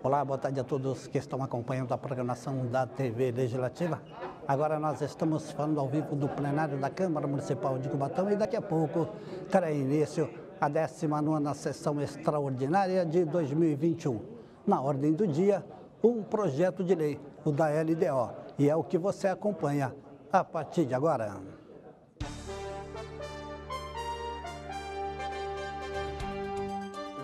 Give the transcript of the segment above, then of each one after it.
Olá, boa tarde a todos que estão acompanhando a programação da TV Legislativa. Agora nós estamos falando ao vivo do plenário da Câmara Municipal de Cubatão e daqui a pouco terá início a 19ª sessão extraordinária de 2021. Na ordem do dia, um projeto de lei, o da LDO, e é o que você acompanha a partir de agora.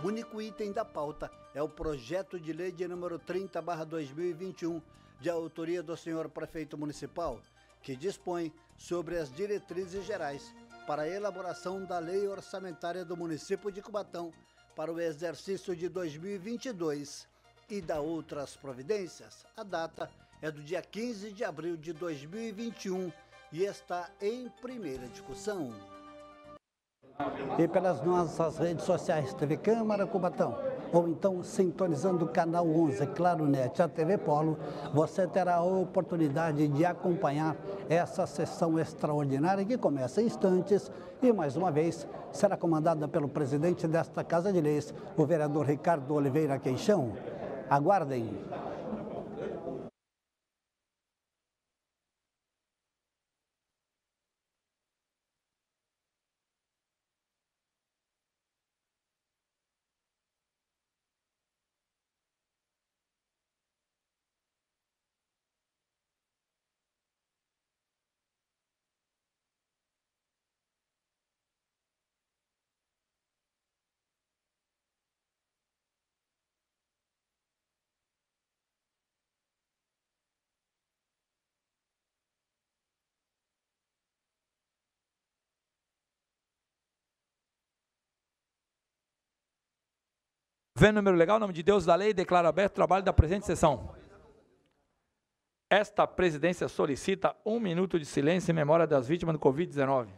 O único item da pauta é o projeto de lei de número 30/2021, de autoria do senhor prefeito municipal, que dispõe sobre as diretrizes gerais para a elaboração da lei orçamentária do município de Cubatão para o exercício de 2022 e da outras providências. A data é do dia 15 de abril de 2021 e está em primeira discussão. E pelas nossas redes sociais, TV Câmara Cubatão, ou então sintonizando o canal 11, Claro Net, a TV Polo, você terá a oportunidade de acompanhar essa sessão extraordinária que começa em instantes e, mais uma vez, será comandada pelo presidente desta Casa de Leis, o vereador Ricardo Oliveira Queixão. Aguardem! Vendo o número legal, em nome de Deus, da lei, declaro aberto o trabalho da presente sessão. Esta presidência solicita 1 minuto de silêncio em memória das vítimas do Covid-19.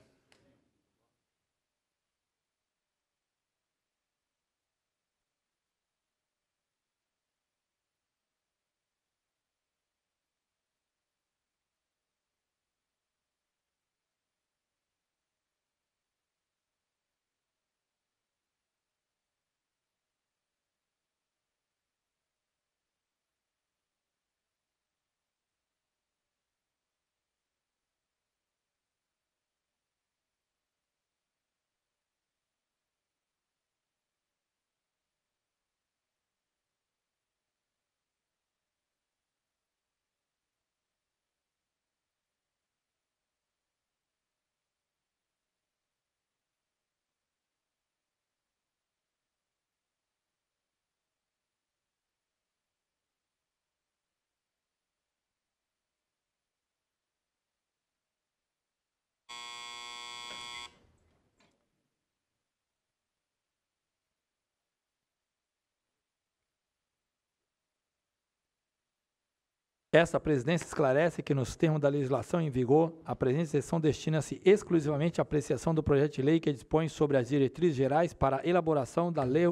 Esta presidência esclarece que, nos termos da legislação em vigor, a presente sessão destina-se exclusivamente à apreciação do projeto de lei que dispõe sobre as diretrizes gerais para a elaboração da lei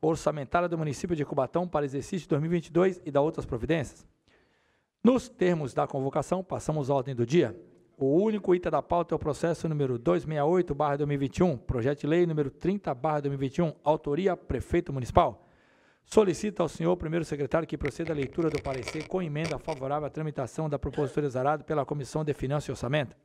orçamentária do município de Cubatão para exercício de 2022 e da outras providências. Nos termos da convocação, passamos à ordem do dia. O único item da pauta é o processo número 268/2021, projeto de lei número 30/2021, autoria prefeito municipal. Solicito ao senhor primeiro secretário que proceda à leitura do parecer com emenda favorável à tramitação da propositura exarada pela Comissão de Finanças e Orçamento.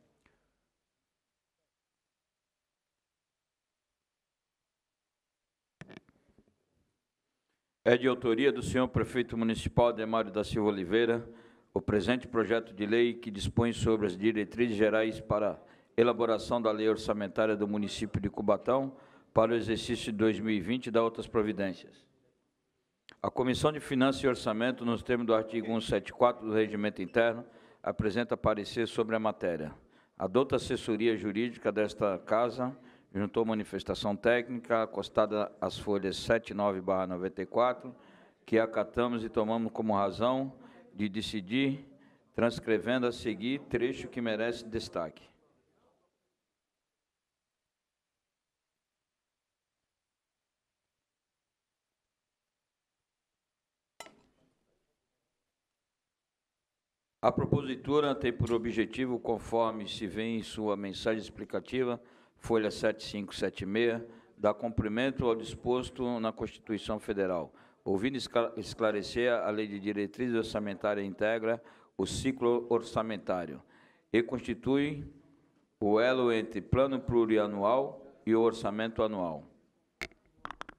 É de autoria do senhor prefeito municipal Demário da Silva Oliveira o presente projeto de lei que dispõe sobre as diretrizes gerais para a elaboração da lei orçamentária do município de Cubatão para o exercício de 2020 e da outras providências. A Comissão de Finanças e Orçamento, nos termos do artigo 174 do Regimento Interno, apresenta parecer sobre a matéria. A douta assessoria jurídica desta Casa juntou manifestação técnica, acostada às folhas 79/94, que acatamos e tomamos como razão de decidir, transcrevendo a seguir trecho que merece destaque. A propositura tem por objetivo, conforme se vê em sua mensagem explicativa, folha 7576, dar cumprimento ao disposto na Constituição Federal. ouvindo esclarecer, a Lei de Diretrizes Orçamentárias integra o ciclo orçamentário e constitui o elo entre plano plurianual e o orçamento anual.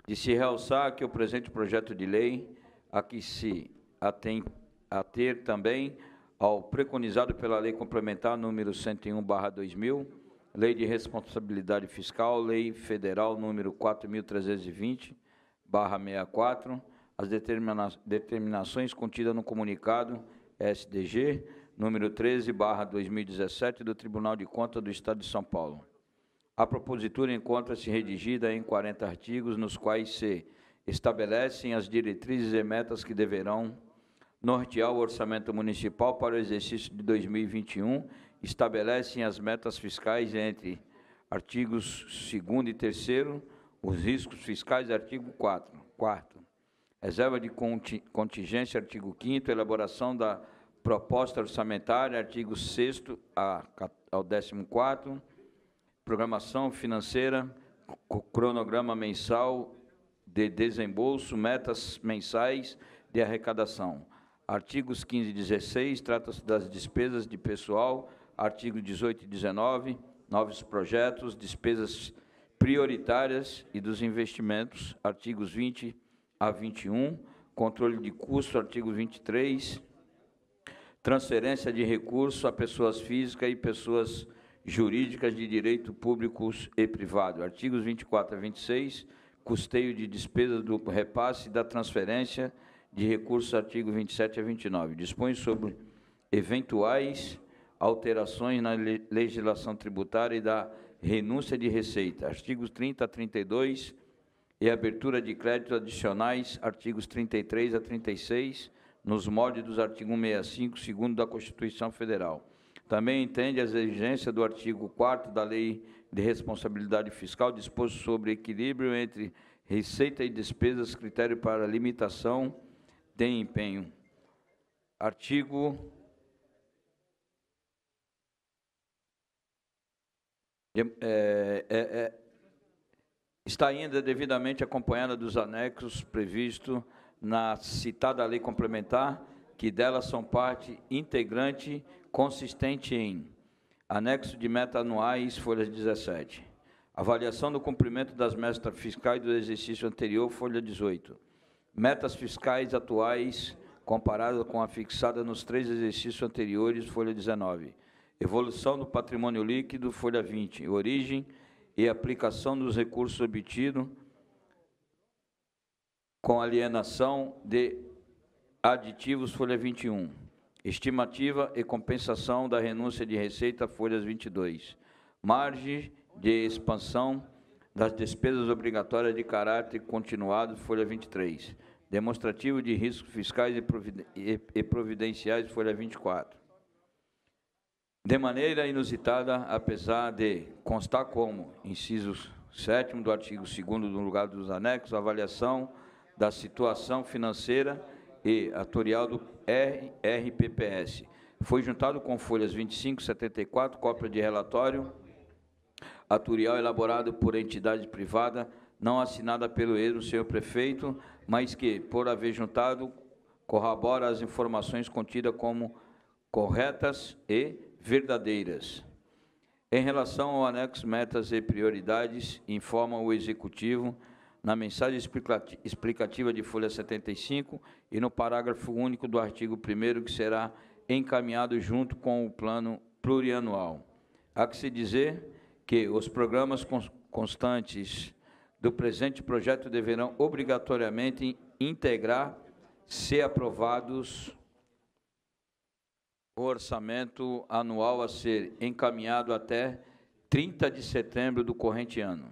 De se realçar que o presente projeto de lei, a que se ater também ao preconizado pela Lei Complementar número 101/2000, Lei de Responsabilidade Fiscal, Lei Federal número 4.320/64, as determinações contidas no comunicado SDG número 13/2017 do Tribunal de Contas do Estado de São Paulo. A propositura encontra-se redigida em 40 artigos, nos quais se estabelecem as diretrizes e metas que deverão nortear o orçamento municipal para o exercício de 2021, estabelecem as metas fiscais entre artigos 2º e 3º, os riscos fiscais, artigo 4º, reserva de contingência, artigo 5º, elaboração da proposta orçamentária, artigo 6º ao 14º, programação financeira, cronograma mensal de desembolso, metas mensais de arrecadação. Artigos 15 e 16, trata-se das despesas de pessoal, artigos 18 e 19, novos projetos, despesas prioritárias e dos investimentos, artigos 20 a 21, controle de custo, artigo 23, transferência de recursos a pessoas físicas e pessoas jurídicas de direito públicos e privado, artigos 24 a 26, custeio de despesas do repasse e da transferência de recursos, artigo 27 a 29, dispõe sobre eventuais alterações na legislação tributária e da renúncia de receita, artigos 30 a 32, e abertura de créditos adicionais, artigos 33 a 36, nos moldes dos artigos 165, segundo da Constituição Federal. Também entende as exigências do artigo 4º da Lei de Responsabilidade Fiscal, disposto sobre equilíbrio entre receita e despesas, critério para limitação de empenho. Artigo está ainda devidamente acompanhada dos anexos previstos na citada lei complementar, que delas são parte integrante consistente em anexo de metas anuais, folha 17. Avaliação do cumprimento das metas fiscais do exercício anterior, folha 18. Metas fiscais atuais comparadas com a fixada nos 3 exercícios anteriores, folha 19. Evolução do patrimônio líquido, folha 20. Origem e aplicação dos recursos obtidos com alienação de aditivos, folha 21. Estimativa e compensação da renúncia de receita, folhas 22. Margem de expansão das despesas obrigatórias de caráter continuado, folha 23. Demonstrativo de riscos fiscais e providenciais, folha 24. De maneira inusitada, apesar de constar como inciso 7º do artigo 2º no lugar dos anexos, a avaliação da situação financeira e atuarial do RPPS. Foi juntado com folhas 25 e 74, cópia de relatório atuarial elaborado por entidade privada, não assinada pelo ele, o senhor prefeito, mas que, por haver juntado, corrobora as informações contidas como corretas e verdadeiras. Em relação ao anexo metas e prioridades, informa o Executivo, na mensagem explicativa de folha 75 e no parágrafo único do artigo 1º, que será encaminhado junto com o plano plurianual. Há que se dizer que os programas constantes do presente projeto deverão obrigatoriamente integrar, se aprovados, o orçamento anual a ser encaminhado até 30 de setembro do corrente ano.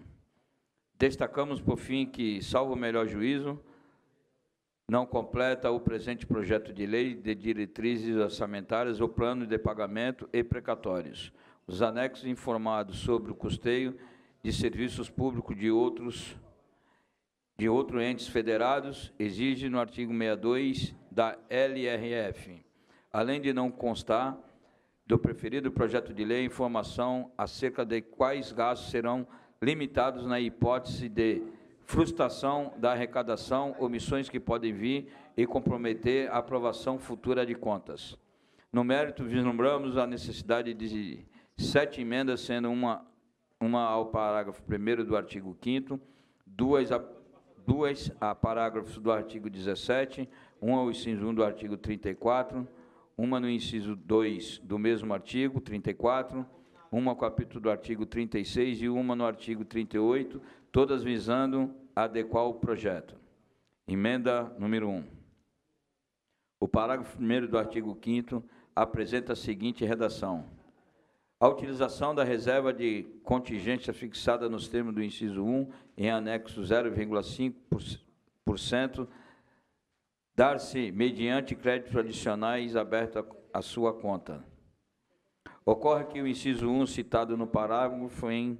Destacamos, por fim, que, salvo o melhor juízo, não completa o presente projeto de lei de diretrizes orçamentárias o plano de pagamento e precatórios. Os anexos informados sobre o custeio de serviços públicos de outros entes federados exigem no artigo 62 da LRF, além de não constar do preferido projeto de lei informação acerca de quais gastos serão limitados na hipótese de frustração da arrecadação, omissões que podem vir e comprometer a aprovação futura de contas. No mérito, vislumbramos a necessidade de 7 emendas, sendo uma ao parágrafo 1º do artigo 5º, duas a parágrafos do artigo 17, uma ao inciso 1 do artigo 34, uma no inciso 2 do mesmo artigo 34, uma ao capítulo do artigo 36 e uma no artigo 38, todas visando adequar o projeto. Emenda número 1. O parágrafo 1º do artigo 5º apresenta a seguinte redação: a utilização da reserva de contingência fixada nos termos do inciso 1, em anexo 0,5%, dar-se mediante créditos adicionais abertos à sua conta. Ocorre que o inciso 1, citado no parágrafo em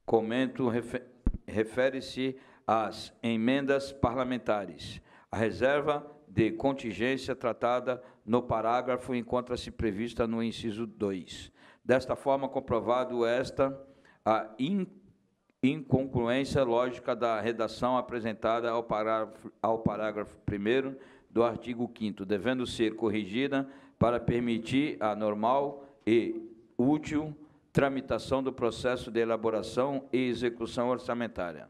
comento, refere-se às emendas parlamentares. A reserva de contingência tratada no parágrafo encontra-se prevista no inciso 2. Desta forma, comprovado a incongruência lógica da redação apresentada ao parágrafo 1º do artigo 5º, devendo ser corrigida para permitir a normal e útil tramitação do processo de elaboração e execução orçamentária.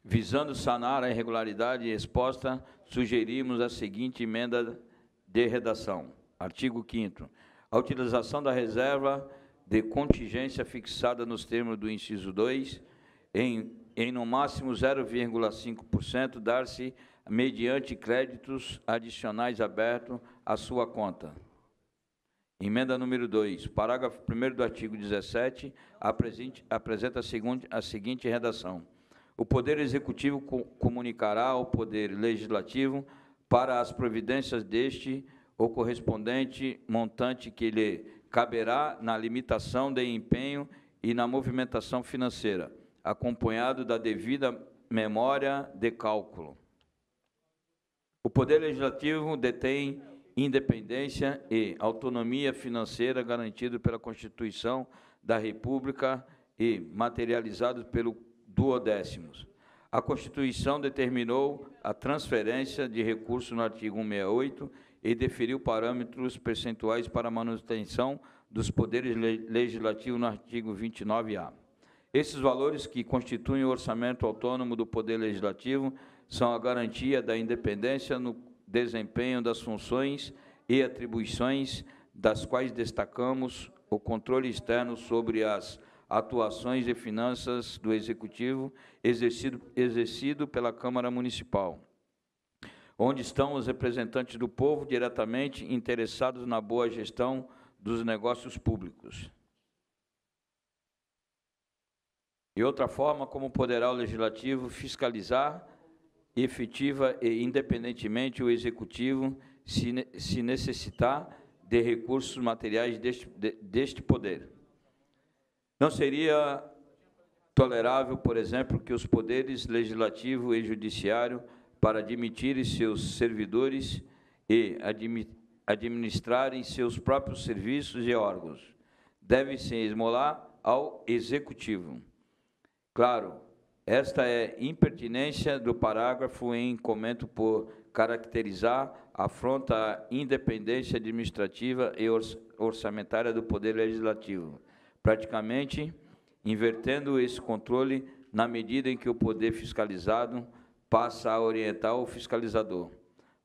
Visando sanar a irregularidade exposta, sugerimos a seguinte emenda de redação. Artigo 5º. A utilização da reserva de contingência fixada nos termos do inciso 2, em no máximo 0,5%, dar-se mediante créditos adicionais abertos à sua conta. Emenda número 2. Parágrafo 1º do artigo 17 apresenta a seguinte redação: o Poder Executivo comunicará ao Poder Legislativo para as providências deste o correspondente montante que lhe caberá na limitação de empenho e na movimentação financeira, acompanhado da devida memória de cálculo. O Poder Legislativo detém independência e autonomia financeira garantido pela Constituição da República e materializado pelo 12º. A Constituição determinou a transferência de recursos no artigo 168 e definiu parâmetros percentuais para a manutenção dos poderes legislativos no artigo 29A. Esses valores, que constituem o orçamento autônomo do Poder Legislativo, são a garantia da independência no desempenho das funções e atribuições, das quais destacamos o controle externo sobre as atuações e finanças do Executivo, exercido pela Câmara Municipal, onde estão os representantes do povo diretamente interessados na boa gestão dos negócios públicos. E outra forma, como poderá o Legislativo fiscalizar efetiva e independentemente o Executivo, se necessitar de recursos materiais deste poder. Não seria tolerável, por exemplo, que os poderes legislativo e judiciário, para admitirem seus servidores e administrarem seus próprios serviços e órgãos, devem se esmolar ao Executivo. Claro, esta é impertinência do parágrafo em comento por caracterizar afronta à independência administrativa e orçamentária do Poder Legislativo, praticamente invertendo esse controle na medida em que o poder fiscalizado passa a orientar o fiscalizador.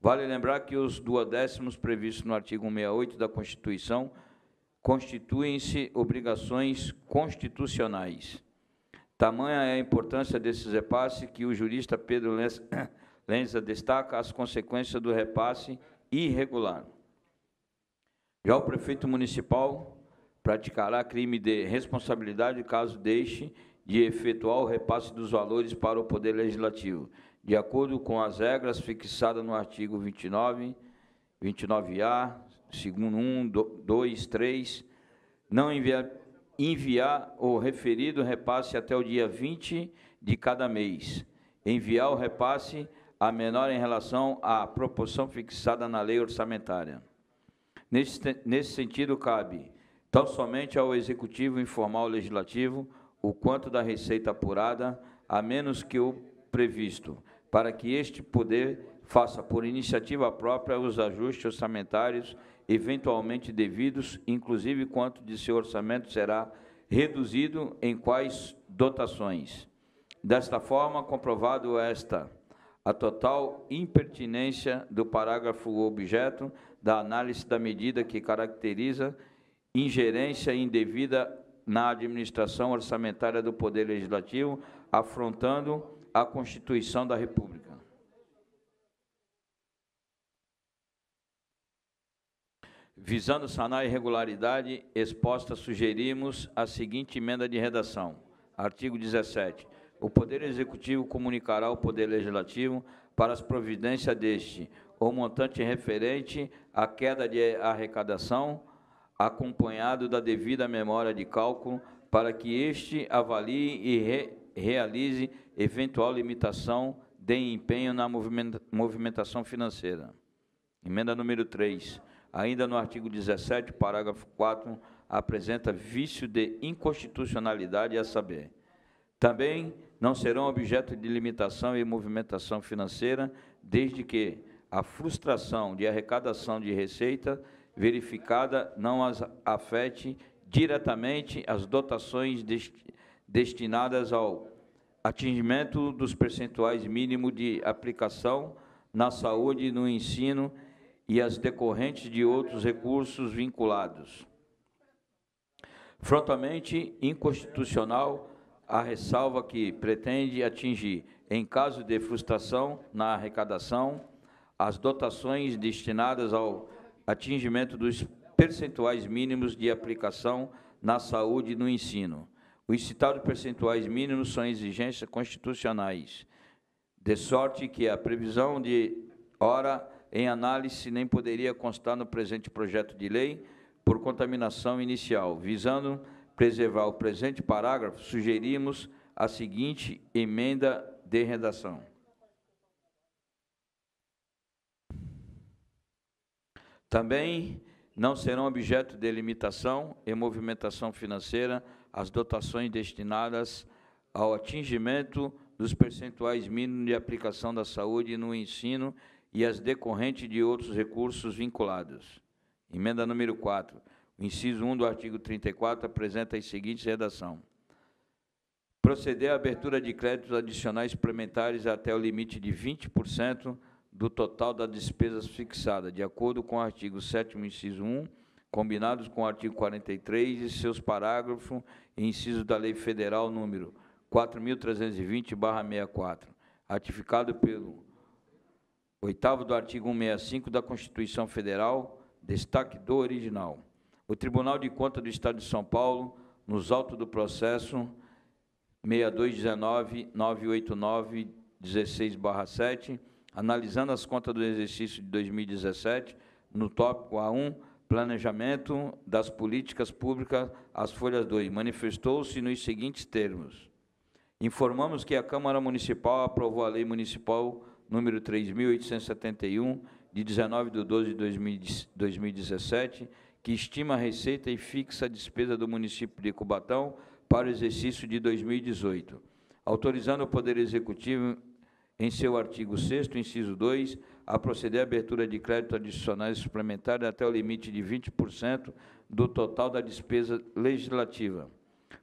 Vale lembrar que os 12º previstos no artigo 168 da Constituição constituem-se obrigações constitucionais. Tamanha é a importância desses repasses que o jurista Pedro Lenza destaca as consequências do repasse irregular. Já o prefeito municipal praticará crime de responsabilidade caso deixe de efetuar o repasse dos valores para o Poder Legislativo, de acordo com as regras fixadas no artigo 29A, segundo 1, 2, 3, não enviar o referido repasse até o dia 20 de cada mês, enviar o repasse a menor em relação à proporção fixada na lei orçamentária. Nesse sentido, cabe tão somente ao Executivo informar ao Legislativo o quanto da receita apurada, a menos que o previsto, para que este poder faça por iniciativa própria os ajustes orçamentários eventualmente devidos, inclusive quanto de seu orçamento será reduzido em quais dotações. Desta forma, comprovado a total impertinência do parágrafo objeto da análise da medida que caracteriza ingerência indevida na administração orçamentária do Poder Legislativo, afrontando a Constituição da República. Visando sanar a irregularidade exposta, sugerimos a seguinte emenda de redação. Artigo 17. O Poder Executivo comunicará ao Poder Legislativo, para as providências deste, o montante referente à queda de arrecadação, acompanhado da devida memória de cálculo, para que este avalie e realize eventual limitação de empenho na movimentação financeira. Emenda número 3. Ainda no artigo 17, parágrafo 4, apresenta vício de inconstitucionalidade, a saber: também não serão objeto de limitação e movimentação financeira, desde que a frustração de arrecadação de receita verificada não as afete diretamente as dotações destinadas ao atingimento dos percentuais mínimos de aplicação na saúde e no ensino e as decorrentes de outros recursos vinculados. Frontalmente inconstitucional a ressalva que pretende atingir, em caso de frustração na arrecadação, as dotações destinadas ao atingimento dos percentuais mínimos de aplicação na saúde e no ensino. Os citados percentuais mínimos são exigências constitucionais, de sorte que a previsão de ora em análise nem poderia constar no presente projeto de lei por contaminação inicial. Visando preservar o presente parágrafo, sugerimos a seguinte emenda de redação. Também não serão objeto de limitação e movimentação financeira as dotações destinadas ao atingimento dos percentuais mínimos de aplicação da saúde no ensino e as decorrentes de outros recursos vinculados. Emenda número 4. O inciso 1 do artigo 34 apresenta a seguinte redação: proceder à abertura de créditos adicionais suplementares até o limite de 20% do total das despesas fixadas, de acordo com o artigo 7º, inciso 1, combinados com o artigo 43 e seus parágrafos e incisos da Lei Federal número 4.320/64, ratificado pelo 8º do artigo 165 da Constituição Federal, destaque do original. O Tribunal de Contas do Estado de São Paulo, nos autos do processo 6219-989-16/7, analisando as contas do exercício de 2017, no tópico A1, planejamento das políticas públicas, as folhas 2, manifestou-se nos seguintes termos: informamos que a Câmara Municipal aprovou a Lei Municipal número 3.871, de 19/12/2017, que estima a receita e fixa a despesa do município de Cubatão para o exercício de 2018, autorizando o Poder Executivo, em seu artigo 6º, inciso 2, a proceder à abertura de crédito adicionais suplementares até o limite de 20% do total da despesa legislativa,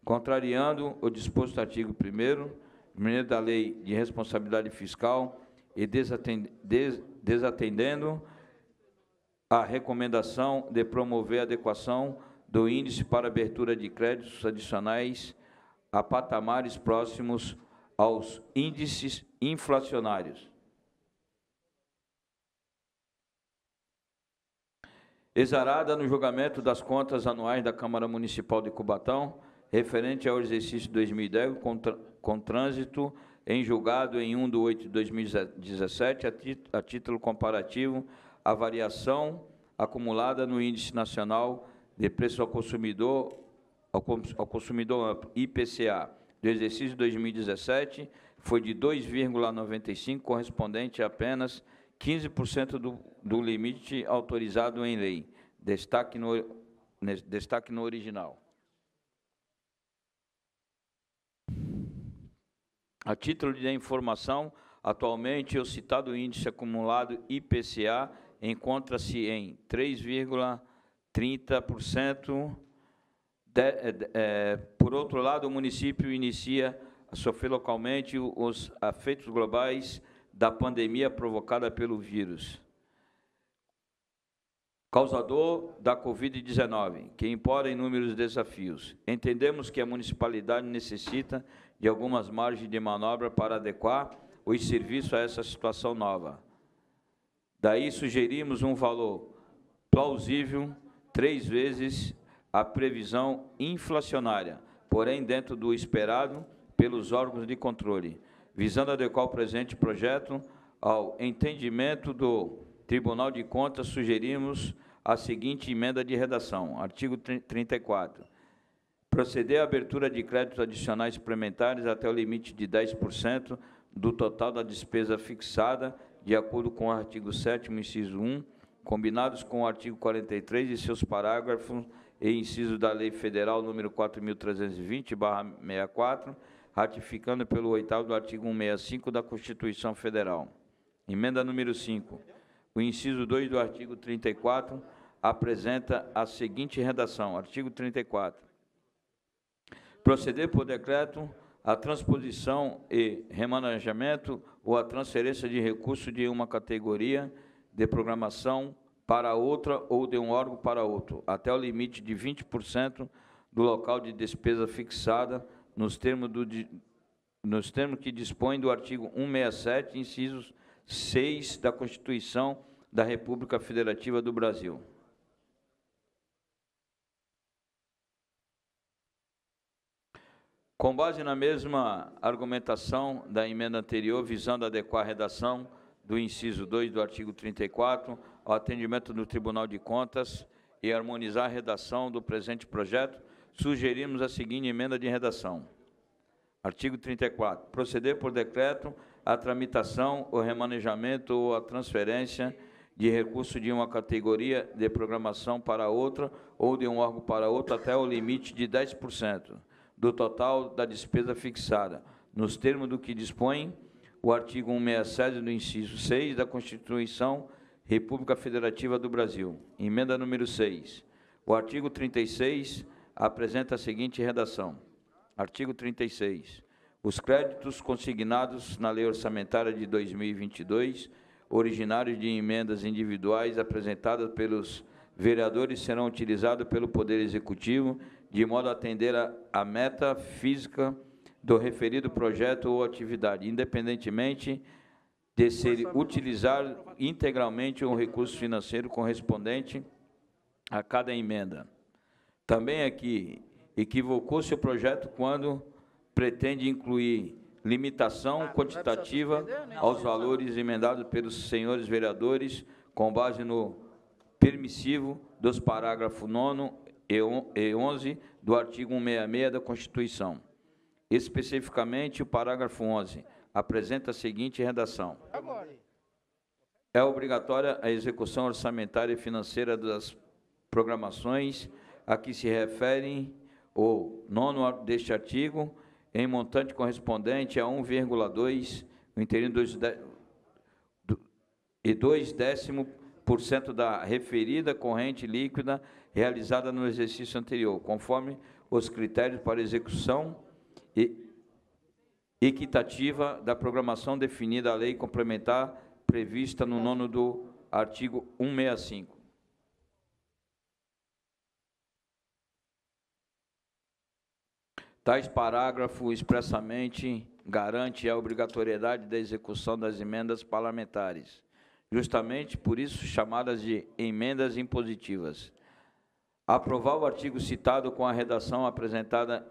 contrariando o disposto no artigo 1º da Lei de Responsabilidade Fiscal e desatendendo a recomendação de promover a adequação do índice para abertura de créditos adicionais a patamares próximos aos índices inflacionários. Exarada no julgamento das contas anuais da Câmara Municipal de Cubatão, referente ao exercício de 2010, com trânsito em julgado em 1/8/2017, a título comparativo, a variação acumulada no Índice Nacional de Preço ao Consumidor Amplo, IPCA, do exercício de 2017, foi de 2,95, correspondente a apenas 15% do limite autorizado em lei. Destaque no destaque no original. A título de informação, atualmente o citado índice acumulado IPCA encontra-se em 3,30%. Por outro lado, o município inicia a sofrer localmente os efeitos globais da pandemia provocada pelo vírus causador da Covid-19, que impõe inúmeros desafios. Entendemos que a municipalidade necessita de algumas margens de manobra para adequar os serviços a essa situação nova. Daí sugerimos um valor plausível, 3 vezes a previsão inflacionária, porém dentro do esperado pelos órgãos de controle, visando adequar o presente projeto ao entendimento do Tribunal de Contas. Sugerimos a seguinte emenda de redação: artigo 34. Proceder à abertura de créditos adicionais suplementares até o limite de 10% do total da despesa fixada, de acordo com o artigo 7º, inciso 1, combinados com o artigo 43 e seus parágrafos e inciso da Lei Federal número 4.320/64, ratificando pelo 8º do artigo 165 da Constituição Federal. Emenda número 5. O inciso 2 do artigo 34 apresenta a seguinte redação: artigo 34. Proceder por decreto a transposição e remanejamento ou a transferência de recurso de uma categoria de programação para outra ou de um órgão para outro, até o limite de 20% do local de despesa fixada, nos termos que dispõe do artigo 167, incisos 6 da Constituição da República Federativa do Brasil. Com base na mesma argumentação da emenda anterior, visando adequar a redação do inciso 2 do artigo 34 ao atendimento do Tribunal de Contas e harmonizar a redação do presente projeto, sugerimos a seguinte emenda de redação. Artigo 34. Proceder por decreto a tramitação, o remanejamento ou a transferência de recurso de uma categoria de programação para outra ou de um órgão para outro até o limite de 10% do total da despesa fixada, nos termos do que dispõe o artigo 167 do inciso 6 da Constituição República Federativa do Brasil. Emenda número 6. O artigo 36 apresenta a seguinte redação. Artigo 36. Os créditos consignados na Lei Orçamentária de 2022, originários de emendas individuais apresentadas pelos vereadores, serão utilizados pelo Poder Executivo de modo a atender a meta física do referido projeto ou atividade, independentemente de ser utilizar integralmente o recurso financeiro correspondente a cada emenda. Também aqui, equivocou-se o projeto quando pretende incluir limitação quantitativa aos valores emendados pelos senhores vereadores, com base no permissivo dos parágrafos 9º e 11 do artigo 166 da Constituição. Especificamente, o parágrafo 11 apresenta a seguinte redação. É obrigatória a execução orçamentária e financeira das programações a que se referem o 9º deste artigo, em montante correspondente a 1,2 e 0,2% da referida corrente líquida realizada no exercício anterior, conforme os critérios para execução equitativa da programação definida a lei complementar prevista no 9º do artigo 165. Tais parágrafos expressamente garante a obrigatoriedade da execução das emendas parlamentares, justamente por isso chamadas de emendas impositivas. Aprovar o artigo citado com a redação apresentada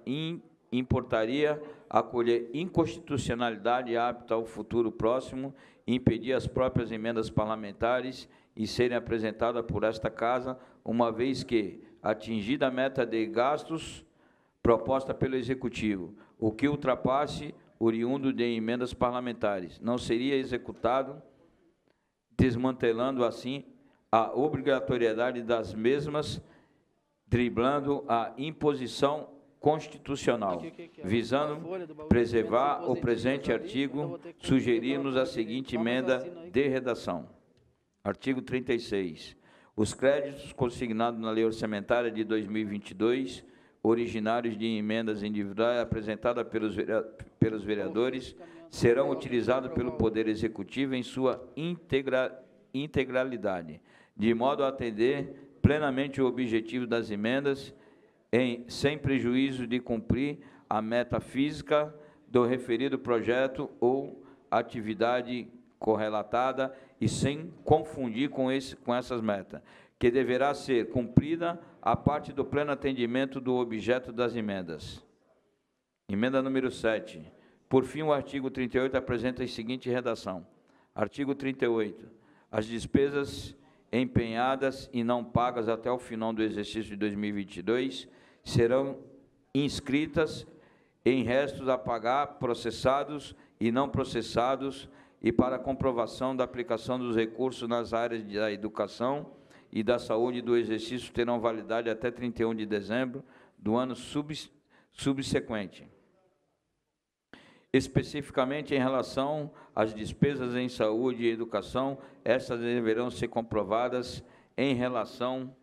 importaria acolher inconstitucionalidade apta ao futuro próximo e impedir as próprias emendas parlamentares e serem apresentadas por esta Casa, uma vez que, atingida a meta de gastos proposta pelo Executivo, o que ultrapasse oriundo de emendas parlamentares, não seria executado, desmantelando assim a obrigatoriedade das mesmas driblando a imposição constitucional. Visando preservar o presente artigo, sugerimos a seguinte emenda de redação. Artigo 36. Os créditos consignados na Lei Orçamentária de 2022, originários de emendas individuais apresentadas pelos vereadores, serão utilizados pelo Poder Executivo em sua integralidade, de modo a atender plenamente o objetivo das emendas, sem prejuízo de cumprir a meta física do referido projeto ou atividade correlatada e sem confundir com essas metas, que deverá ser cumprida a parte do pleno atendimento do objeto das emendas. Emenda número 7. Por fim, o artigo 38 apresenta a seguinte redação. Artigo 38. As despesas empenhadas e não pagas até o final do exercício de 2022 serão inscritas em restos a pagar processados e não processados e para comprovação da aplicação dos recursos nas áreas da educação e da saúde do exercício terão validade até 31 de dezembro do ano subsequente. Especificamente em relação às despesas em saúde e educação, estas deverão ser comprovadas em relação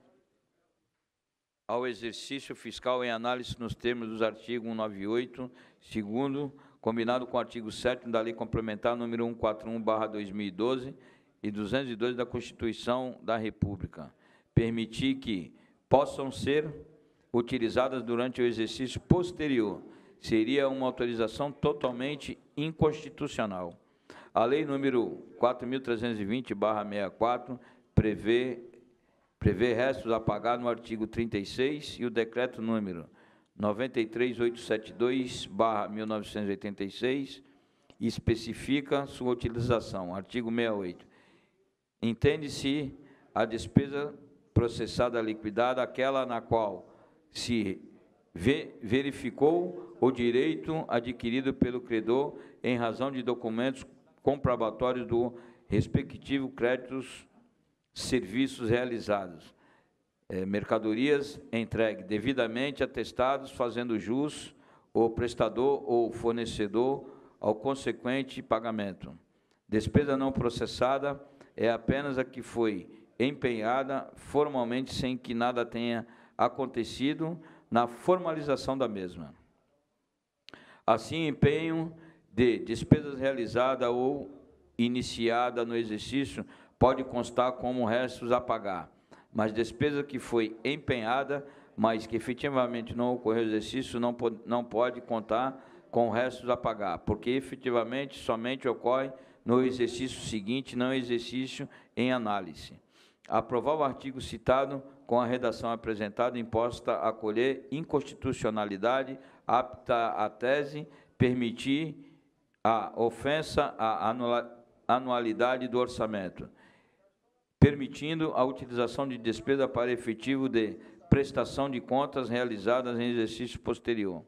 ao exercício fiscal em análise nos termos dos artigos 198, segundo, combinado com o artigo 7º da Lei Complementar número 141/2012 e 202 da Constituição da República, permitir que possam ser utilizadas durante o exercício posterior. Seria uma autorização totalmente inconstitucional. A Lei número 4.320/64 prevê restos a pagar no artigo 36 e o decreto número 93.872/1986 especifica sua utilização. Artigo 68. Entende-se a despesa processada liquidada aquela na qual se verificou o direito adquirido pelo credor em razão de documentos comprobatórios do respectivo créditos, serviços realizados, mercadorias entregues devidamente atestados, fazendo jus o prestador ou fornecedor ao consequente pagamento. Despesa não processada é apenas a que foi empenhada formalmente sem que nada tenha acontecido na formalização da mesma. Assim, empenho de despesas realizada ou iniciada no exercício pode constar como restos a pagar, mas despesa que foi empenhada, mas que efetivamente não ocorreu o exercício, não pode contar com restos a pagar, porque efetivamente somente ocorre no exercício seguinte, não exercício em análise. Aprovar o artigo citado com a redação apresentada imposta a colher inconstitucionalidade apta à tese, permitir a ofensa à anualidade do orçamento, permitindo a utilização de despesa para efetivo de prestação de contas realizadas em exercício posterior.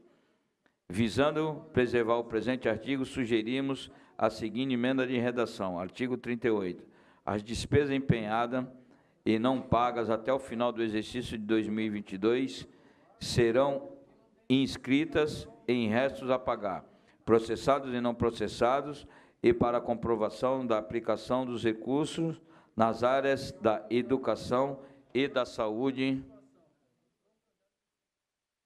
Visando preservar o presente artigo, sugerimos a seguinte emenda de redação. Artigo 38. As despesas empenhadas e não pagas até o final do exercício de 2022 serão inscritas em restos a pagar, processados e não processados, e para comprovação da aplicação dos recursos nas áreas da educação e da saúde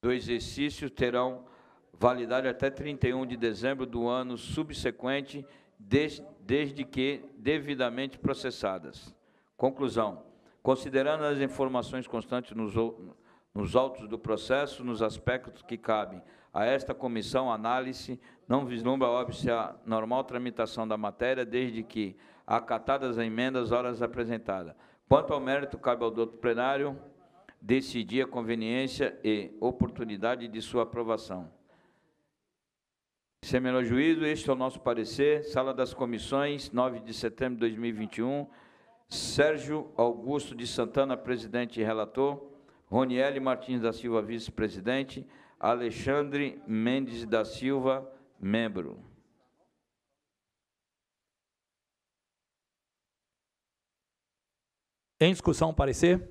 do exercício terão validade até 31 de dezembro do ano subsequente, desde que devidamente processadas. Conclusão. Considerando as informações constantes nos autos do processo, nos aspectos que cabem a esta comissão, análise, não vislumbra óbvio a normal tramitação da matéria, desde que acatadas as emendas horas apresentadas. Quanto ao mérito, cabe ao doutor plenário decidir a conveniência e oportunidade de sua aprovação. Sem menor juízo, este é o nosso parecer. Sala das Comissões, 9 de setembro de 2021. Sérgio Augusto de Santana, presidente e relator. Roniele Martins da Silva, vice-presidente. Alexandre Mendes da Silva, membro. Em discussão, parecer?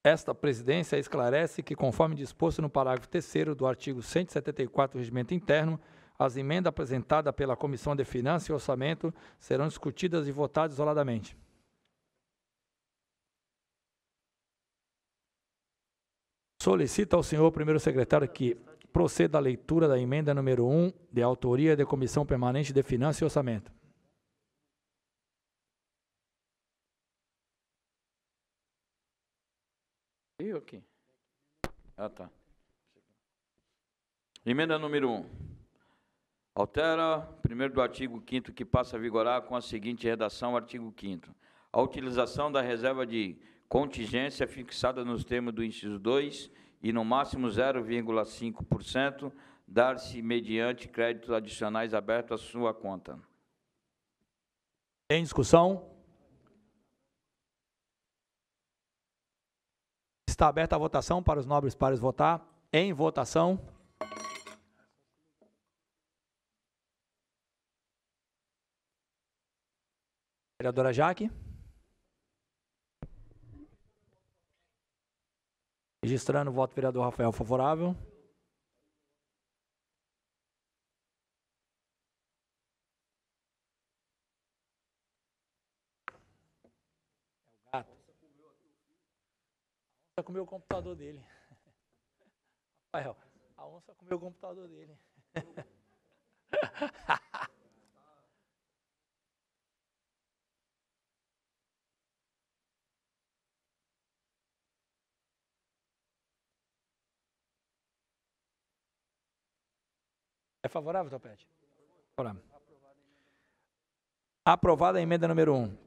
Esta presidência esclarece que, conforme disposto no parágrafo 3º do artigo 174 do Regimento Interno, as emendas apresentadas pela Comissão de Finanças e Orçamento serão discutidas e votadas isoladamente. Solicita ao senhor primeiro secretário que proceda à leitura da emenda número 1, de autoria da Comissão Permanente de Finanças e Orçamento. E aqui? Ah, tá. Emenda número 1. Altera primeiro do artigo 5º que passa a vigorar com a seguinte redação, artigo 5º. A utilização da reserva de contingência fixada nos termos do inciso 2 e no máximo 0,5% dar-se mediante créditos adicionais abertos à sua conta. Em discussão? Está aberta a votação para os nobres pares votar. Em votação. Vereadora Jaque. Registrando o voto do vereador Rafael favorável. É o gato. A onça comeu o computador dele. Rafael, a onça comeu o computador dele. É favorável, Topete? Favorável. Aprovada a emenda número 1.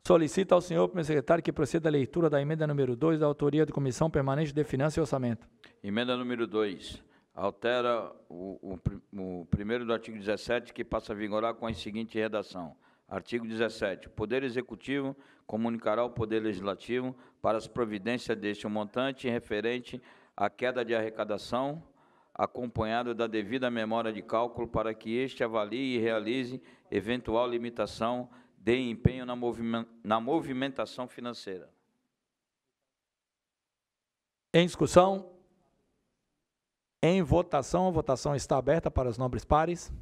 Solicita ao senhor primeiro secretário que proceda à leitura da emenda número 2, da autoria da Comissão Permanente de Finanças e Orçamento. Emenda número 2. Altera o primeiro do artigo 17, que passa a vigorar com a seguinte redação. Artigo 17. O Poder Executivo comunicará ao Poder Legislativo para as providências deste montante referente à queda de arrecadação, acompanhado da devida memória de cálculo para que este avalie e realize eventual limitação de empenho na movimentação financeira. Em discussão? Em votação, a votação está aberta para os nobres pares.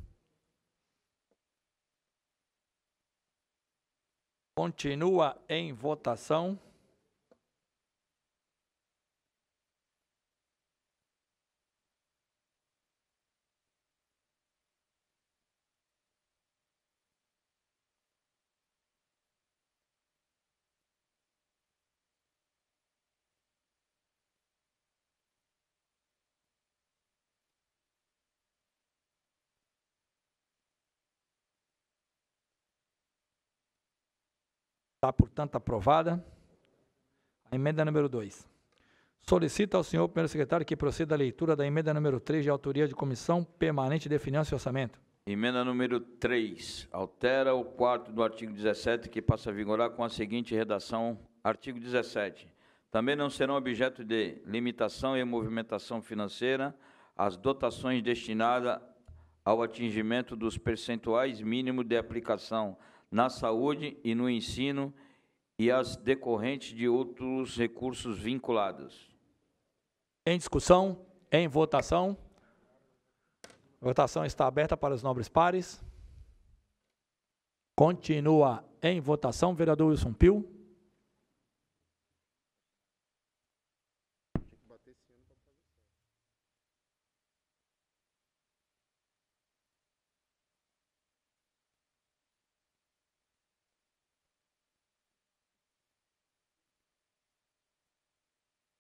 Continua em votação. Está, portanto, aprovada. A emenda número 2. Solicita ao senhor primeiro secretário que proceda à leitura da emenda número 3, de autoria de Comissão Permanente de Finanças e Orçamento. Emenda número 3. Altera o 4º do artigo 17, que passa a vigorar com a seguinte redação. Artigo 17. Também não serão objeto de limitação e movimentação financeira as dotações destinadas ao atingimento dos percentuais mínimos de aplicação na saúde e no ensino e as decorrentes de outros recursos vinculados. Em discussão, em votação. A votação está aberta para os nobres pares. Continua em votação, vereador Wilson Pio.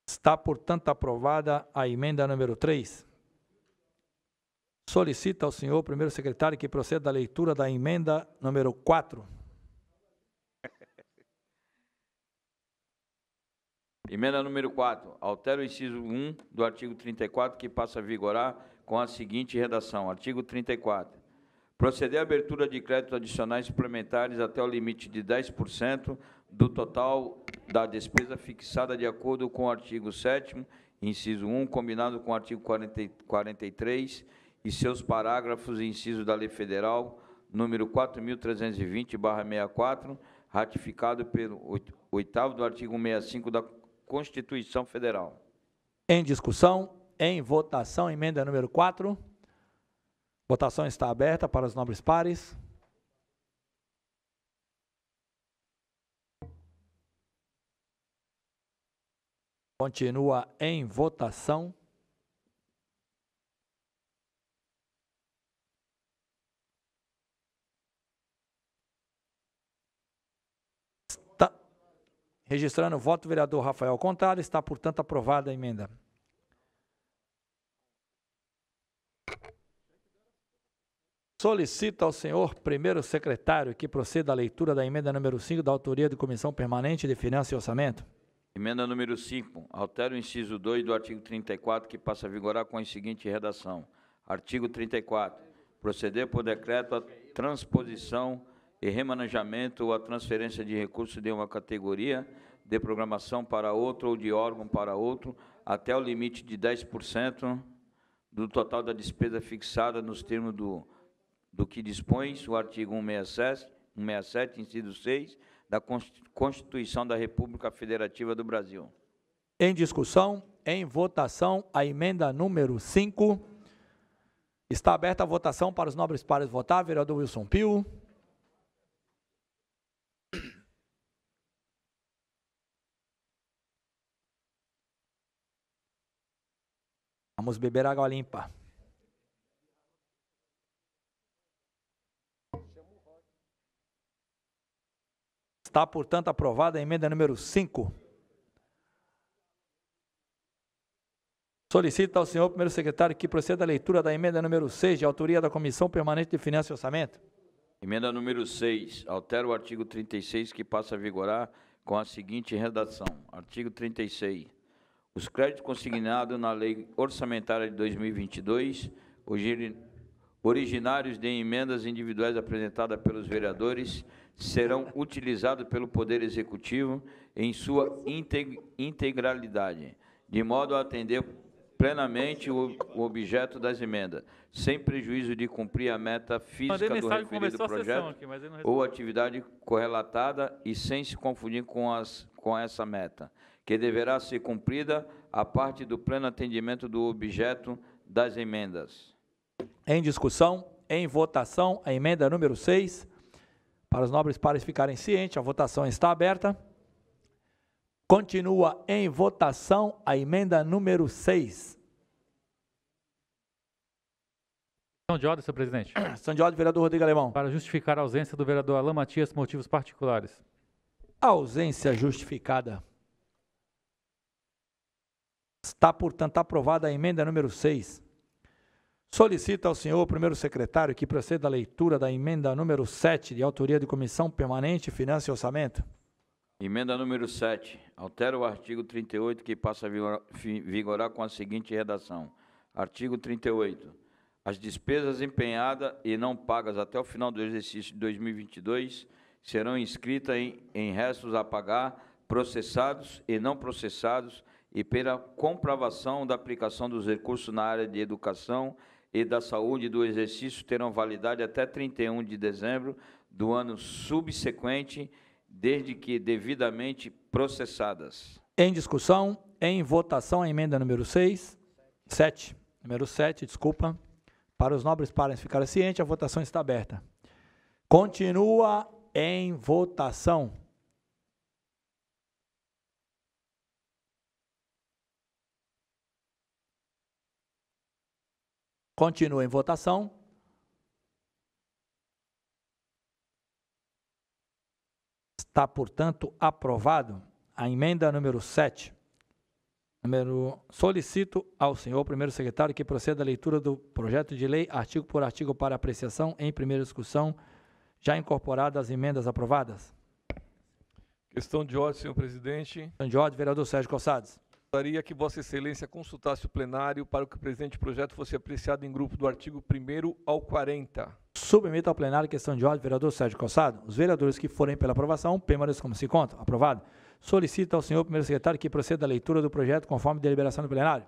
Está, portanto, aprovada a emenda número 3. Solicita ao senhor primeiro secretário que proceda à leitura da emenda número 4. Emenda número 4. Altera o inciso 1 do artigo 34, que passa a vigorar com a seguinte redação. Artigo 34. Proceder à abertura de créditos adicionais suplementares até o limite de 10% do total da despesa fixada de acordo com o artigo 7º, inciso 1, combinado com o artigo 43 e seus parágrafos e inciso da Lei Federal número 4.320/64, ratificado pelo 8º do artigo 165 Constituição Federal. Em discussão, em votação, emenda número 4. Votação está aberta para os nobres pares. Continua em votação. Registrando o voto do vereador Rafael Contado, está, portanto, aprovada a emenda. Solicito ao senhor primeiro secretário que proceda à leitura da emenda número 5 da autoria da Comissão Permanente de Finanças e Orçamento. Emenda número 5. Altera o inciso 2 do artigo 34, que passa a vigorar com a seguinte redação. Artigo 34. Proceder por decreto a transposição e remanejamento ou a transferência de recursos de uma categoria de programação para outra ou de órgão para outro, até o limite de 10% do total da despesa fixada nos termos do que dispõe o artigo 167, inciso 6, da Constituição da República Federativa do Brasil. Em discussão, em votação, a emenda número 5. Está aberta a votação para os nobres pares votar. Vereador Wilson Pio. Vamos beber água limpa. Está, portanto, aprovada a emenda número 5. Solicito ao senhor primeiro secretário que proceda à leitura da emenda número 6, de autoria da Comissão Permanente de Finanças e Orçamento. Emenda número 6. Altera o artigo 36, que passa a vigorar com a seguinte redação. Artigo 36. Os créditos consignados na Lei Orçamentária de 2022, originários de emendas individuais apresentadas pelos vereadores, serão utilizados pelo Poder Executivo em sua integralidade, de modo a atender plenamente o objeto das emendas, sem prejuízo de cumprir a meta física do referido projeto ou atividade correlatada e sem se confundir com essa meta, que deverá ser cumprida a parte do pleno atendimento do objeto das emendas. Em discussão, em votação, a emenda número 6. Para os nobres pares ficarem cientes, a votação está aberta. Continua em votação a emenda número 6. Questão de ordem, senhor presidente. Questão de ordem, vereador Rodrigo Alemão. Para justificar a ausência do vereador Alain Matias, motivos particulares. Ausência justificada. Está, portanto, aprovada a emenda número 6. Solicito ao senhor primeiro secretário que proceda à leitura da emenda número 7, de autoria de Comissão Permanente, Finanças e Orçamento. Emenda número 7. Altera o artigo 38, que passa a vigorar com a seguinte redação. Artigo 38. As despesas empenhadas e não pagas até o final do exercício de 2022 serão inscritas em restos a pagar, processados e não processados, e pela comprovação da aplicação dos recursos na área de educação e da saúde do exercício terão validade até 31 de dezembro do ano subsequente, desde que devidamente processadas. Em discussão, em votação, a emenda número 7. Número 7, desculpa. Para os nobres pares ficarem cientes, a votação está aberta. Continua em votação. Continua em votação. Está, portanto, aprovado a emenda número 7. Solicito ao senhor primeiro secretário que proceda à leitura do projeto de lei, artigo por artigo, para apreciação em primeira discussão, já incorporadas as emendas aprovadas. Questão de ordem, senhor presidente. Questão de ordem, vereador Sérgio Calçados. Gostaria que Vossa Excelência consultasse o plenário para que o presente projeto fosse apreciado em grupo do artigo 1º ao 40. Submeto ao plenário questão de ordem, vereador Sérgio Calçado. Os vereadores que forem pela aprovação, permaneçam como se encontram. Aprovado. Solicito ao senhor primeiro secretário que proceda à leitura do projeto conforme deliberação do plenário.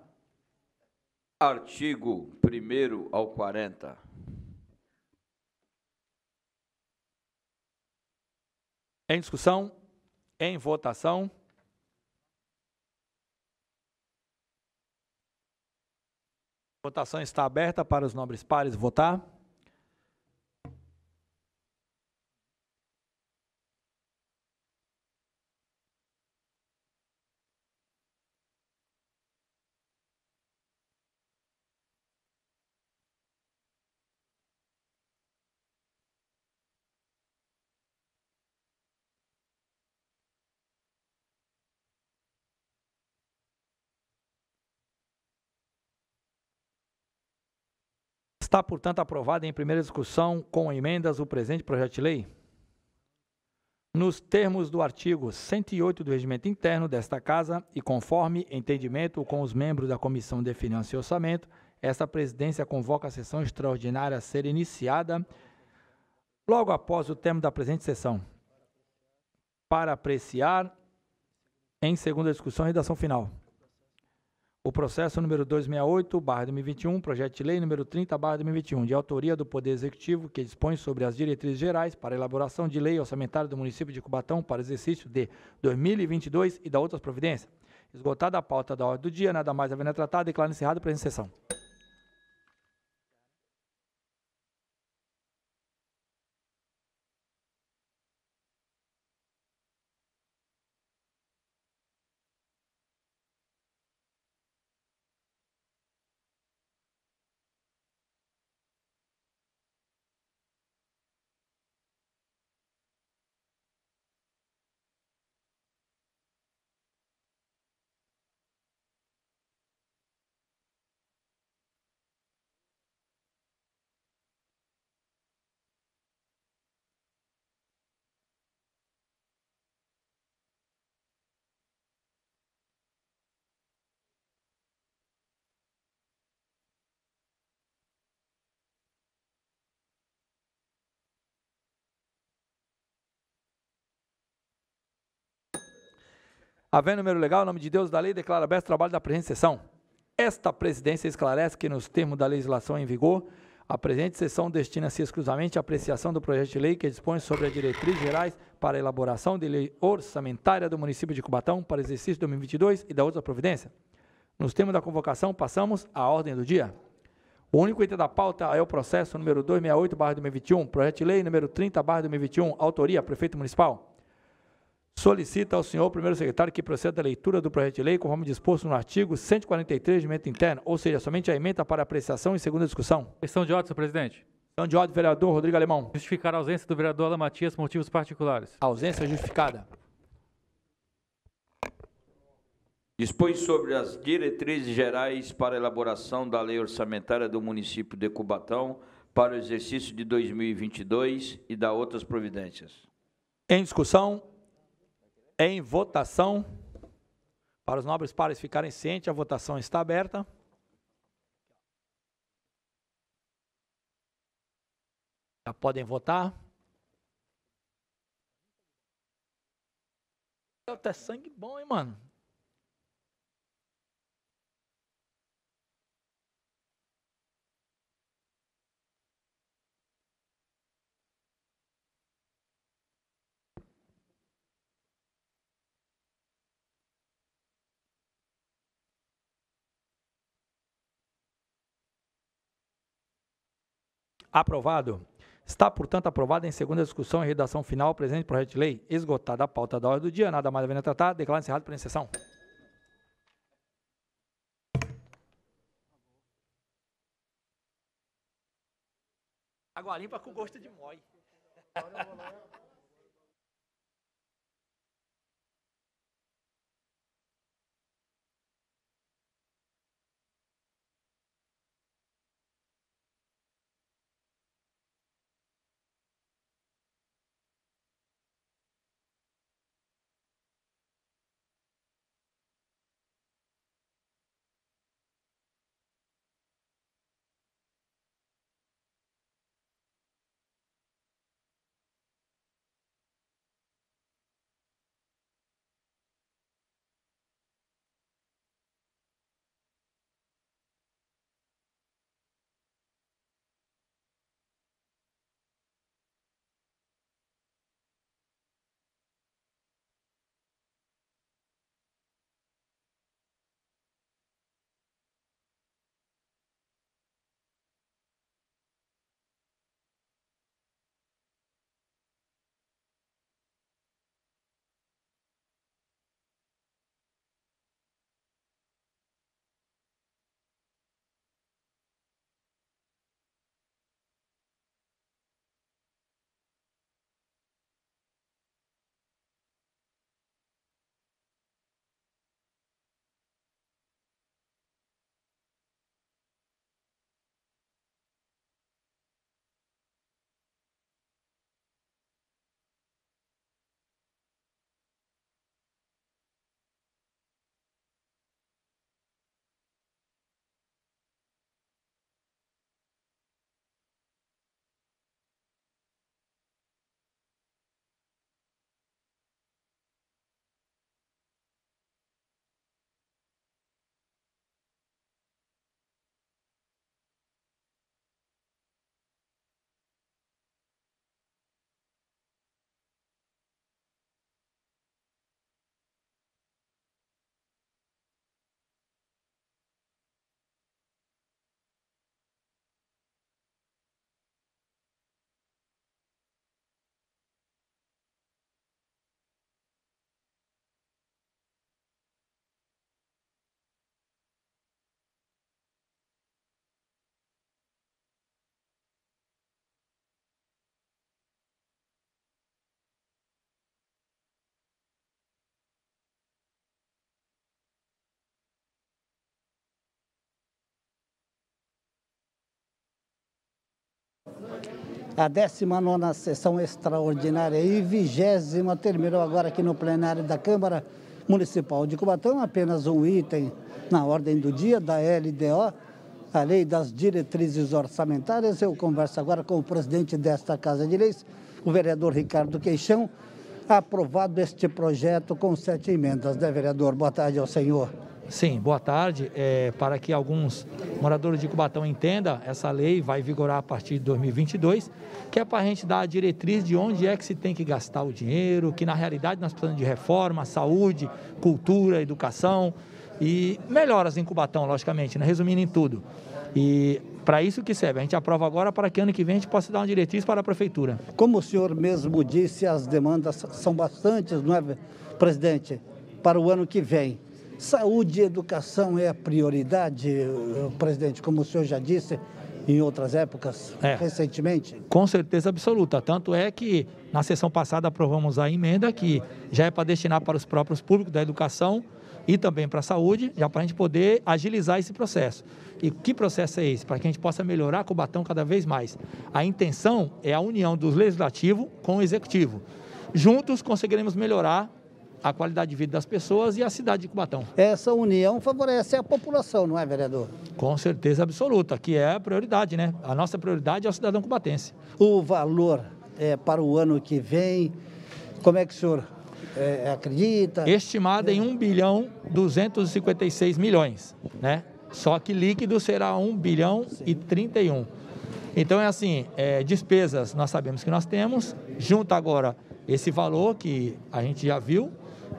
Artigo 1º ao 40. Em discussão, em votação. Votação está aberta para os nobres pares votar. Está, portanto, aprovado em primeira discussão com emendas o presente projeto de lei. Nos termos do artigo 108 do Regimento Interno desta Casa e conforme entendimento com os membros da Comissão de Finanças e Orçamento, esta presidência convoca a sessão extraordinária a ser iniciada logo após o término da presente sessão, para apreciar em segunda discussão a redação final o processo número 268/2021, projeto de lei número 30/2021, de autoria do Poder Executivo, que dispõe sobre as diretrizes gerais para a elaboração de lei orçamentária do município de Cubatão para o exercício de 2022 e da outras providências. Esgotada a pauta da ordem do dia, nada mais havendo a tratar, declaro encerrada a presente sessão. Havendo número legal, em nome de Deus, da lei, declara aberto o trabalho da presente sessão. Esta presidência esclarece que, nos termos da legislação em vigor, a presente sessão destina-se exclusivamente à apreciação do projeto de lei que dispõe sobre as diretrizes gerais para a elaboração de lei orçamentária do município de Cubatão para o exercício 2022 e da outra providência. Nos termos da convocação, passamos à ordem do dia. O único item da pauta é o processo número 268/2021, projeto de lei número 30/2021, autoria, prefeito municipal. Solicita ao senhor primeiro secretário que proceda à leitura do projeto de lei conforme disposto no artigo 143 do Regimento Interno, ou seja, somente a emenda para apreciação e segunda discussão. Questão de ordem, senhor presidente. Questão de ordem, vereador Rodrigo Alemão. Justificar a ausência do vereador Alan Matias, motivos particulares. Ausência justificada. Dispõe sobre as diretrizes gerais para a elaboração da lei orçamentária do município de Cubatão para o exercício de 2022 e da outras providências. Em discussão, em votação, para os nobres pares ficarem cientes, a votação está aberta. Já podem votar. Até sangue bom, hein, mano? Aprovado. Está, portanto, aprovado em segunda discussão e redação final o presente projeto de lei. Esgotada a pauta da ordem do dia, nada mais havendo a tratar, declaro encerrado para a sessão. Água limpa com gosto de mói. A 19ª sessão extraordinária e 20ª terminou agora aqui no plenário da Câmara Municipal de Cubatão. Apenas um item na ordem do dia da LDO, a Lei das Diretrizes Orçamentárias. Eu converso agora com o presidente desta Casa de Leis, o vereador Ricardo Queixão. Aprovado este projeto com 7 emendas, né, vereador? Boa tarde ao senhor. Sim, boa tarde. Para que alguns moradores de Cubatão entendam, essa lei vai vigorar a partir de 2022, que é para a gente dar a diretriz de onde é que se tem que gastar o dinheiro, que na realidade nós precisamos de reforma, saúde, cultura, educação e melhoras em Cubatão, logicamente, né? Resumindo em tudo. E para isso que serve, a gente aprova agora para que ano que vem a gente possa dar uma diretriz para a Prefeitura. Como o senhor mesmo disse, as demandas são bastantes, não é, presidente, para o ano que vem. Saúde e educação é a prioridade, presidente, como o senhor já disse em outras épocas, recentemente? Com certeza absoluta. Tanto é que na sessão passada aprovamos a emenda que já é para destinar para os próprios públicos da educação e também para a saúde, já para a gente poder agilizar esse processo. E que processo é esse? Para que a gente possa melhorar Cubatão cada vez mais. A intenção é a união do legislativo com o executivo. Juntos conseguiremos melhorar a qualidade de vida das pessoas e a cidade de Cubatão. Essa união favorece a população, não é, vereador? Com certeza absoluta, que é a prioridade, né? A nossa prioridade é o cidadão cubatense. O valor para o ano que vem, como é que o senhor acredita? Estimada em 1.256 bilhões, né? Só que líquido será 1 bilhão e 31. Então é assim, despesas nós sabemos que nós temos, junta agora esse valor que a gente já viu,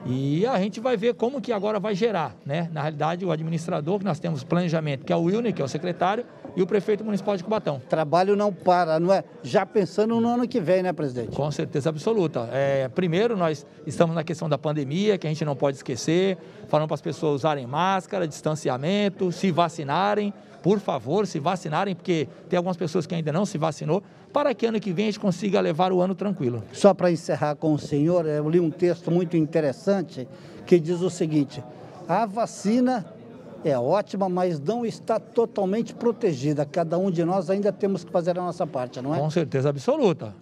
e a gente vai ver como que agora vai gerar, né? Na realidade, o administrador, que nós temos planejamento, que é o Wilner, que é o secretário, e o prefeito municipal de Cubatão. Trabalho não para, não é? Já pensando no ano que vem, né, presidente? Com certeza absoluta. Primeiro, nós estamos na questão da pandemia, que a gente não pode esquecer, falando para as pessoas usarem máscara, distanciamento, se vacinarem, por favor, se vacinarem, porque tem algumas pessoas que ainda não se vacinou, para que ano que vem a gente consiga levar o ano tranquilo. Só para encerrar com o senhor, eu li um texto muito interessante que diz o seguinte: a vacina é ótima, mas não está totalmente protegida. Cada um de nós ainda temos que fazer a nossa parte, não é? Com certeza absoluta.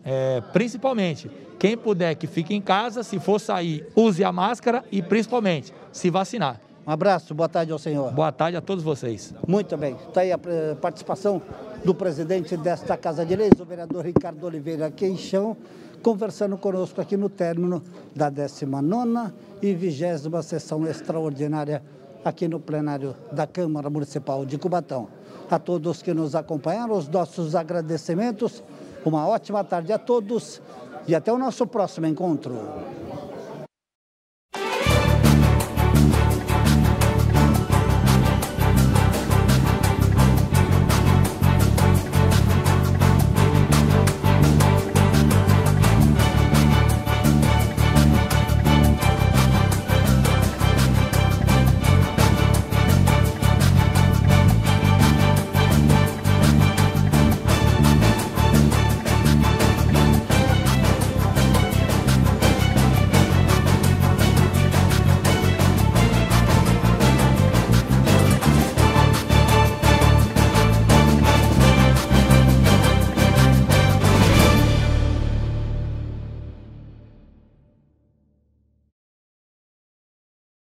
Principalmente, quem puder que fique em casa, se for sair, use a máscara e principalmente, se vacinar. Um abraço, boa tarde ao senhor. Boa tarde a todos vocês. Muito bem, está aí a participação do presidente desta Casa de Leis, o vereador Ricardo Oliveira Queixão, conversando conosco aqui no término da 19ª e 20ª sessão extraordinária aqui no plenário da Câmara Municipal de Cubatão. A todos que nos acompanharam, os nossos agradecimentos, uma ótima tarde a todos e até o nosso próximo encontro.